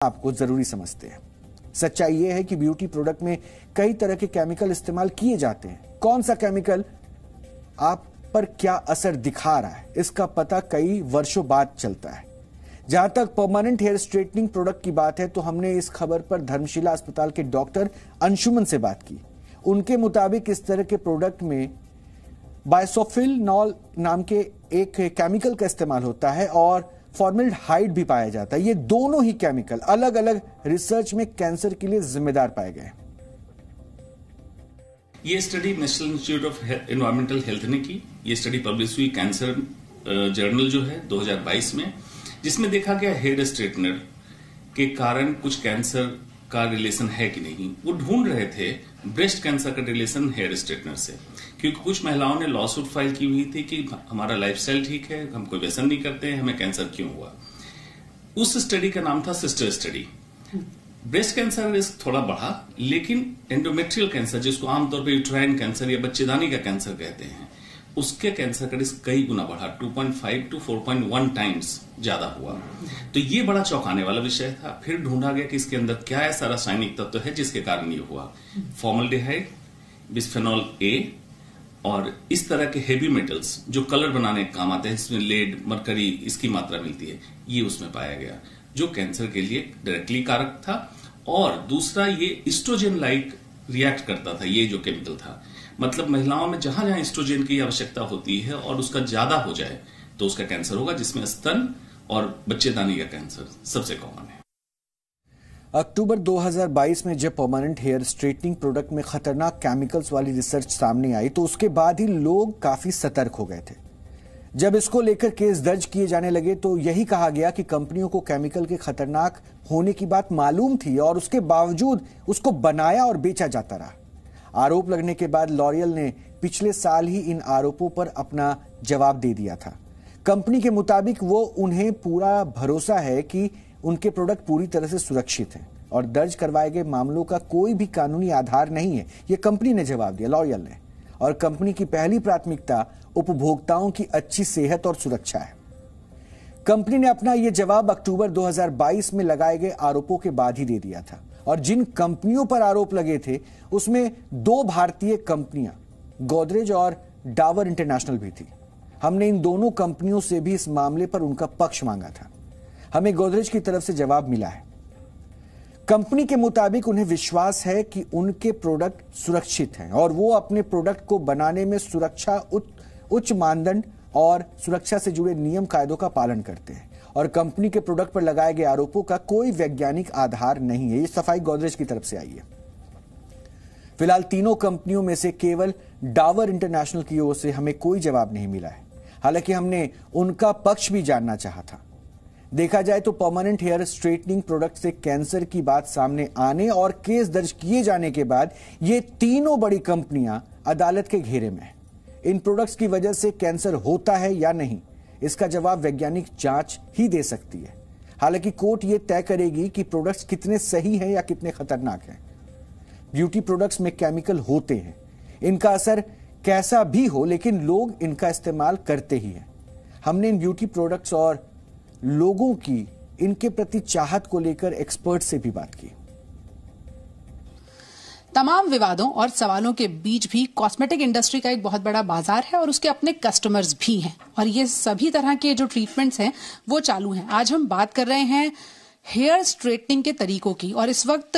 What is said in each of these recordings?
आपको जरूरी समझते हैं। सच्चाई यह है कि ब्यूटी प्रोडक्ट में कई तरह के केमिकल इस्तेमाल किए जाते हैं। कौन सा केमिकल आप पर क्या असर दिखा रहा है, इसका पता कई वर्षों बाद चलता है। जहां तक परमानेंट हेयर स्ट्रेटनिंग प्रोडक्ट की बात है तो हमने इस खबर पर धर्मशिला अस्पताल के डॉक्टर अंशुमन से बात की। उनके मुताबिक इस तरह के प्रोडक्ट में बाइसोफिनॉल नाम के एक केमिकल का इस्तेमाल होता है और फॉर्मल्डिहाइड भी पाया जाता है। ये दोनों ही केमिकल अलग अलग रिसर्च में कैंसर के लिए जिम्मेदार पाए गए। ये study national institute of environmental health ने की। ये स्टडी पब्लिश हुई कैंसर जर्नल जो है 2022 में, जिसमें देखा गया हेयर स्ट्रेटनर के कारण कुछ कैंसर का रिलेशन है कि नहीं। वो ढूंढ रहे थे ब्रेस्ट कैंसर का रिलेशन हेयर स्ट्रेटनर से, क्योंकि कुछ महिलाओं ने लॉसूट फाइल की हुई थी कि हमारा लाइफस्टाइल ठीक है, हम कोई व्यसन नहीं करते हैं, हमें कैंसर क्यों हुआ। उस स्टडी का नाम था sister study. Breast cancer risk थोड़ा बढ़ा, लेकिन एंडोमेट्रियल कैंसर, जिसको आमतौर पर यूट्राइन कैंसर या बच्चेदानी का कैंसर कहते हैं, उसके कैंसर का रिस्क कई गुना बढ़ा, 2.5 to 4.1 टाइम्स ज्यादा हुआ। तो ये बड़ा चौंकाने वाला विषय था। फिर ढूंढा गया कि इसके अंदर क्या ऐसा रासायनिक तत्व है जिसके कारण ये हुआ। फॉर्मल्डिहाइड, बिस्फेनॉल ए और इस तरह के हेवी मेटल्स जो कलर बनाने के काम आते हैं, इसमें लेड, मरकरी, इसकी मात्रा मिलती है, ये उसमें पाया गया, जो कैंसर के लिए डायरेक्टली कारक था। और दूसरा, ये एस्ट्रोजन लाइक रिएक्ट करता था, ये जो केमिकल था। मतलब महिलाओं में जहां जहां एस्ट्रोजन की आवश्यकता होती है और उसका ज्यादा हो जाए तो उसका कैंसर होगा, जिसमें स्तन और बच्चेदानी का कैंसर सबसे कॉमन है। अक्टूबर 2022 में जब परमानेंट हेयर स्ट्रेटनिंग प्रोडक्ट में खतरनाक केमिकल्स वाली रिसर्च सामने आई तो उसके बाद ही लोग काफी सतर्क हो गए थे। जब इसको लेकर केस दर्ज किए जाने लगे तो यही कहा गया कि कंपनियों को केमिकल के खतरनाक होने की बात मालूम थी और उसके बावजूद उसको बनाया और बेचा जाता रहा। आरोप लगने के बाद लॉरियल ने पिछले साल ही इन आरोपों पर अपना जवाब दे दिया था। कंपनी के मुताबिक वो उन्हें पूरा भरोसा है कि उनके प्रोडक्ट पूरी तरह से सुरक्षित हैं और दर्ज करवाए गए मामलों का कोई भी कानूनी आधार नहीं है, ये कंपनी ने जवाब दिया, लॉरियल ने। और कंपनी की पहली प्राथमिकता उपभोक्ताओं की अच्छी सेहत और सुरक्षा है। कंपनी ने अपना यह जवाब अक्टूबर 2022 में लगाए गए आरोपों के बाद ही दे दिया था। और जिन कंपनियों पर आरोप लगे थे उसमें 2 भारतीय कंपनियां गोदरेज और डाबर इंटरनेशनल भी थी। हमने इन दोनों कंपनियों से भी इस मामले पर उनका पक्ष मांगा था। हमें गोदरेज की तरफ से जवाब मिला है। कंपनी के मुताबिक उन्हें विश्वास है कि उनके प्रोडक्ट सुरक्षित हैं और वो अपने प्रोडक्ट को बनाने में सुरक्षा उच्च मानदंड और सुरक्षा से जुड़े नियम कायदों का पालन करते हैं और कंपनी के प्रोडक्ट पर लगाए गए आरोपों का कोई वैज्ञानिक आधार नहीं है। ये सफाई गोदरेज की तरफ से आई है। फिलहाल तीनों कंपनियों में से केवल डाबर इंटरनेशनल की ओर से हमें कोई जवाब नहीं मिला है। हालांकि हमने उनका पक्ष भी जानना चाहा था। देखा जाए तो परमानेंट हेयर स्ट्रेटनिंग प्रोडक्ट से कैंसर की बात सामने आने और केस दर्ज किए जाने के बाद ये तीनों बड़ी कंपनियां अदालत के घेरे में हैं। इन प्रोडक्ट्स की वजह से कैंसर होता है या नहीं, इसका जवाब वैज्ञानिक जांच ही दे सकती है। हालांकि कोर्ट यह तय करेगी कि प्रोडक्ट्स कितने सही हैं या कितने खतरनाक हैं। ब्यूटी प्रोडक्ट्स में केमिकल होते हैं, इनका असर कैसा भी हो, लेकिन लोग इनका इस्तेमाल करते ही हैं। हमने इन ब्यूटी प्रोडक्ट्स और लोगों की इनके प्रति चाहत को लेकर एक्सपर्ट से भी बात की। तमाम विवादों और सवालों के बीच भी कॉस्मेटिक इंडस्ट्री का एक बहुत बड़ा बाजार है और उसके अपने कस्टमर्स भी हैं और ये सभी तरह के जो ट्रीटमेंट्स हैं वो चालू हैं। आज हम बात कर रहे हैं हेयर स्ट्रेटनिंग के तरीकों की और इस वक्त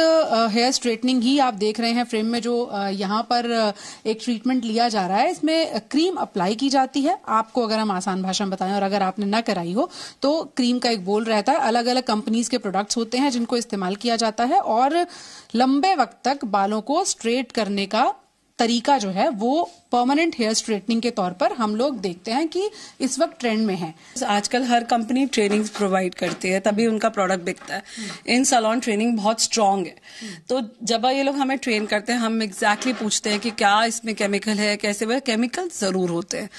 हेयर स्ट्रेटनिंग ही आप देख रहे हैं फ्रेम में जो यहाँ पर एक ट्रीटमेंट लिया जा रहा है। इसमें क्रीम अप्लाई की जाती है। आपको अगर हम आसान भाषा में बताएं और अगर आपने ना कराई हो तो क्रीम का एक बोल रहता है। अलग अलग कंपनीज के प्रोडक्ट्स होते हैं जिनको इस्तेमाल किया जाता है और लंबे वक्त तक बालों को स्ट्रेट करने का तरीका जो है वो परमानेंट हेयर स्ट्रेटनिंग के तौर पर हम लोग देखते हैं कि इस वक्त ट्रेंड में है। आजकल हर कंपनी ट्रेनिंग प्रोवाइड करती है तभी उनका प्रोडक्ट बिकता है। इन सैलून ट्रेनिंग बहुत स्ट्रांग है। तो जब ये लोग हमें ट्रेन करते हैं हम एग्जैक्टली पूछते हैं कि क्या इसमें केमिकल है, कैसे। वह केमिकल जरूर होते हैं,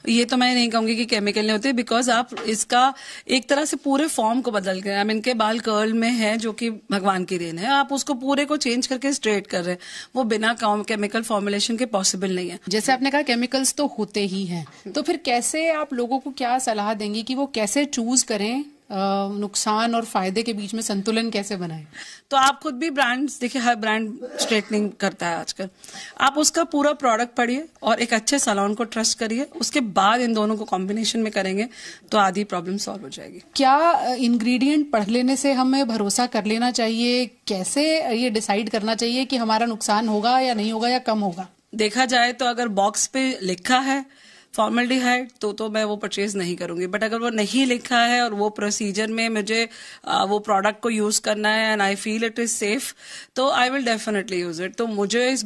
ये तो मैं नहीं कहूंगी कि केमिकल नहीं होते, बिकॉज आप इसका एक तरह से पूरे फॉर्म को बदल कर, इनके बाल कर्ल में है जो कि भगवान की देन है, आप उसको पूरे को चेंज करके स्ट्रेट कर रहे हैं, वो बिना केमिकल फॉर्मुलेशन के पॉसिबल नहीं है। जैसे आपने कहा केमिकल्स तो होते ही हैं, तो फिर कैसे आप लोगों को क्या सलाह देंगे कि वो कैसे चूज करें नुकसान और फायदे के बीच में संतुलन कैसे बनाएं? तो आप खुद भी ब्रांड्स देखिए, हर ब्रांड स्ट्रेटनिंग करता है आजकल। आप उसका पूरा प्रोडक्ट पढ़िए और एक अच्छे सैलून को ट्रस्ट करिए, उसके बाद इन दोनों को कॉम्बिनेशन में करेंगे तो आधी प्रॉब्लम सॉल्व हो जाएगी। क्या इंग्रेडिएंट पढ़ लेने से हमें भरोसा कर लेना चाहिए? कैसे ये डिसाइड करना चाहिए कि हमारा नुकसान होगा या नहीं होगा या कम होगा? देखा जाए तो अगर बॉक्स पे लिखा है फॉर्मल्डिहाइड तो मैं वो परचेज नहीं करूंगी, बट अगर वो नहीं लिखा है और वो प्रोसीजर में मुझे वो प्रोडक्ट को यूज करना है and I feel it is safe, तो I will definitely use it. तो मुझे इस